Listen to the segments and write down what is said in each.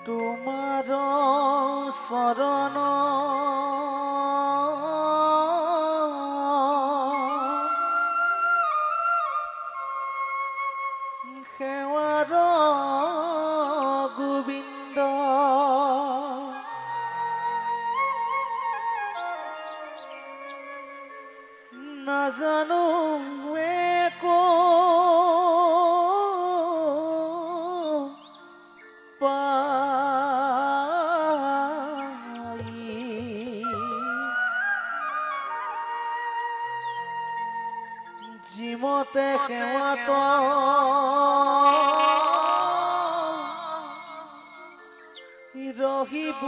তোমাৰ শৰণ সেৱাৰ গোবিন্দ নাজানো একো জিমতে সেৱাত ৰহিব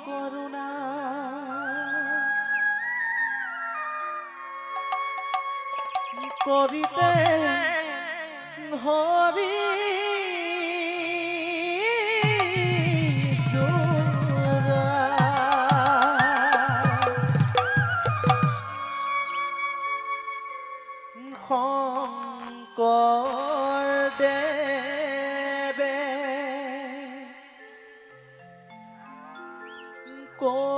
কৰুণা কৰিতে হৰি শংকৰদেৱে কৈ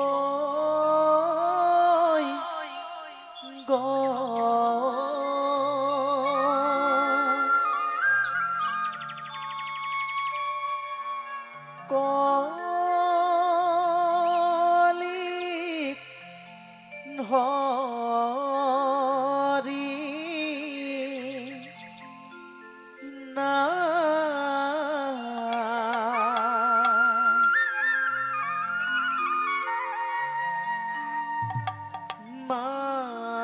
কলিত হৰি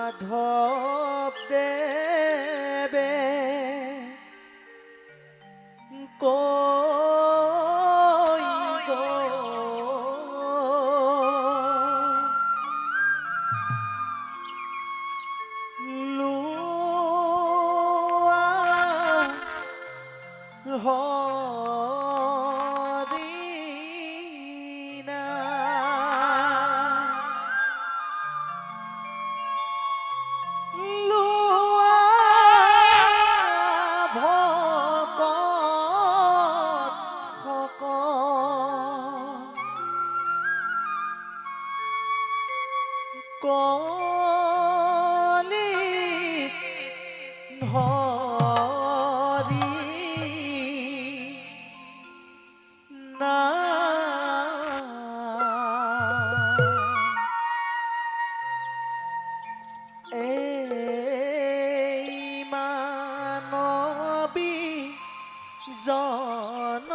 মাধৱ দেৱে কৈ লোৱা হৰিনা লোৱা ভকত কলিত হৰি এই মানৱী জন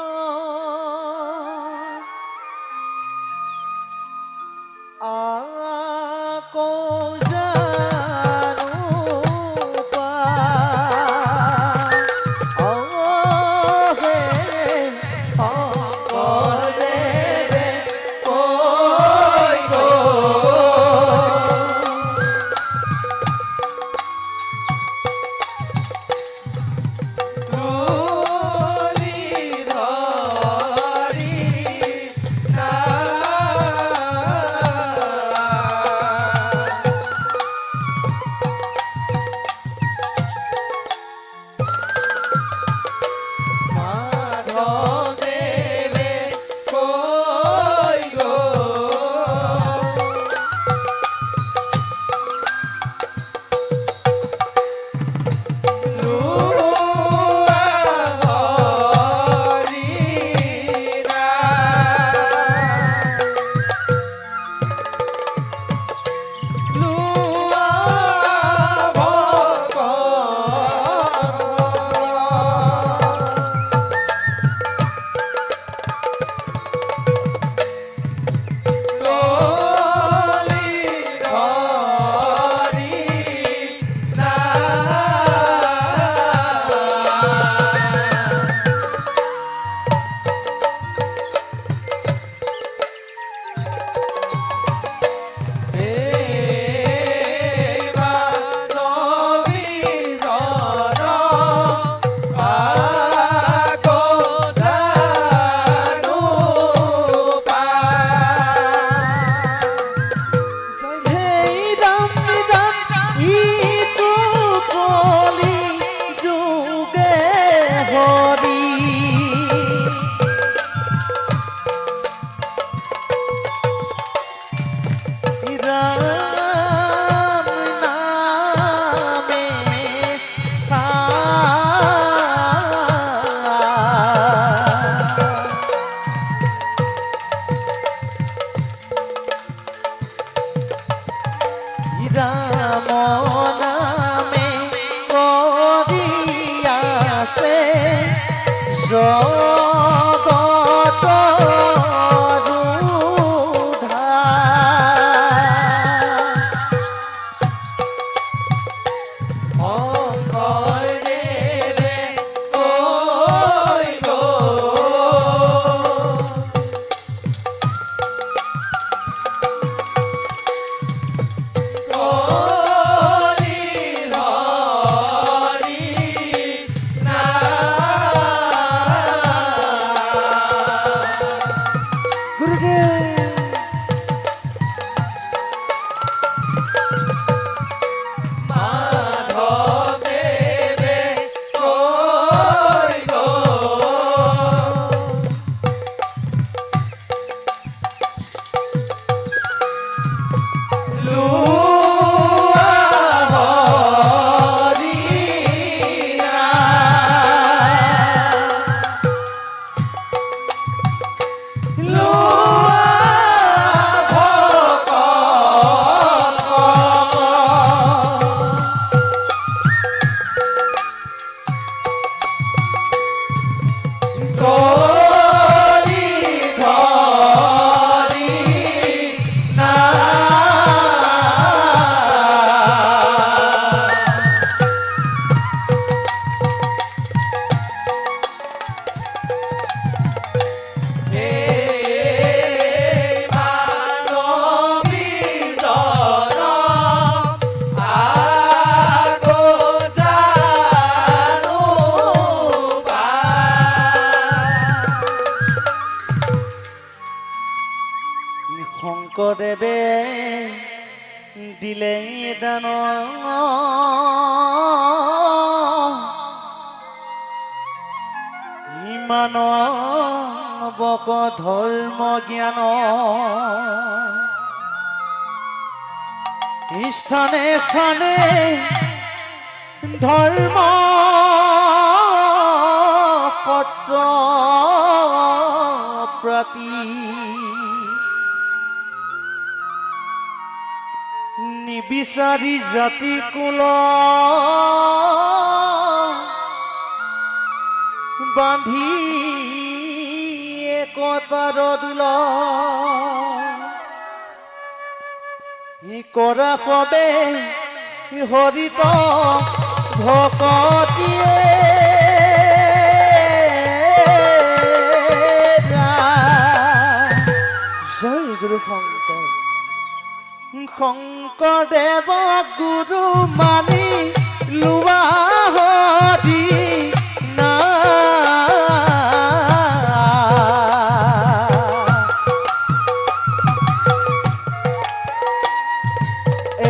আকৌ জানো হে শংকৰদেৱে কৈ ৰাম নামে ৰাম নামে কৰিয়াছে জগত শংকৰদেৱে দিলে দান ইমান বক ধৰ্ম জ্ঞান স্থানে স্থানে ধৰ্ম সত্ৰ প্ৰতি নিবিচাৰি জাতি কুল বান্ধি একতাৰ দোল কৰা সবে হৰিত ভকতিয়ে জয় গুৰু শংকৰ শংকৰদেৱ গুৰু মানি লোৱা হৰি না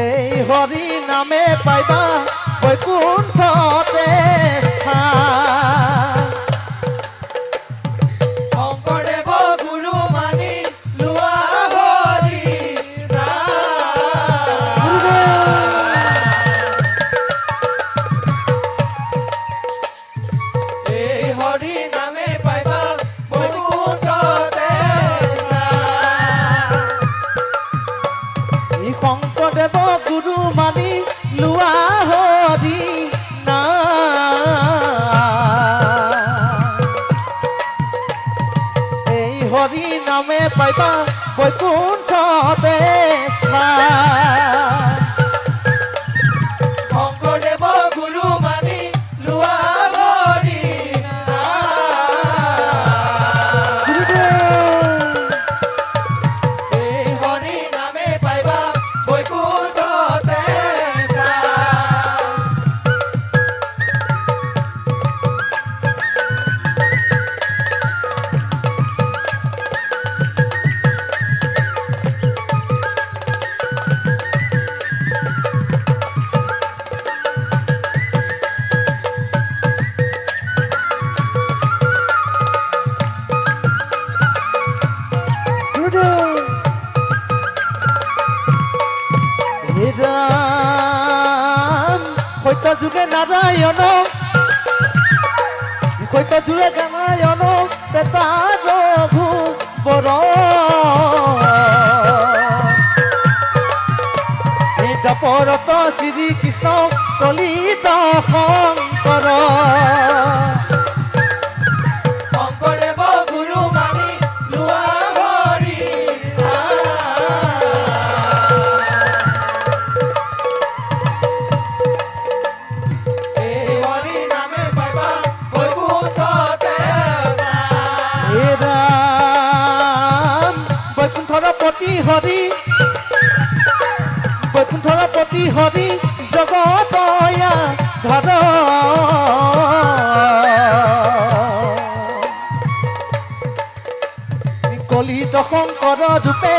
এই হৰি নামে পাইবা বৈকুণ্ঠতে স্থান শংকৰদেৱ গুৰু মানি লোৱা হৰি এই হৰি নামে পাইবা বৈকুণ্ঠতে স্থান শংকৰদেৱ গুৰু মানি লোৱা হৰি এই হৰি নামে পাইবা বৈকুণ্ঠতে স্থান শংকৰদেৱ গুৰু মানি লোৱা হৰি এই হৰি নামে পাইবা বৈকুণ্ঠতে ৰাম সত্য যুগে নাৰায়ণ সত্য যুগে নাৰায়ণ তেতা ৰঘু বৰ দপৰত শ্ৰীকৃষ্ণ কলিত শংকৰ শংকৰদেৱ গুৰু মানি লোৱা হৰি এই হৰি নামে পাবা বৈকুণ্ঠতে হে ৰাম বৈকুণ্ঠৰ পতি হৰি বৈকুণ্ঠৰ পতি হৰি জগতয়া ধৰ কলিত শংকৰ ৰূপে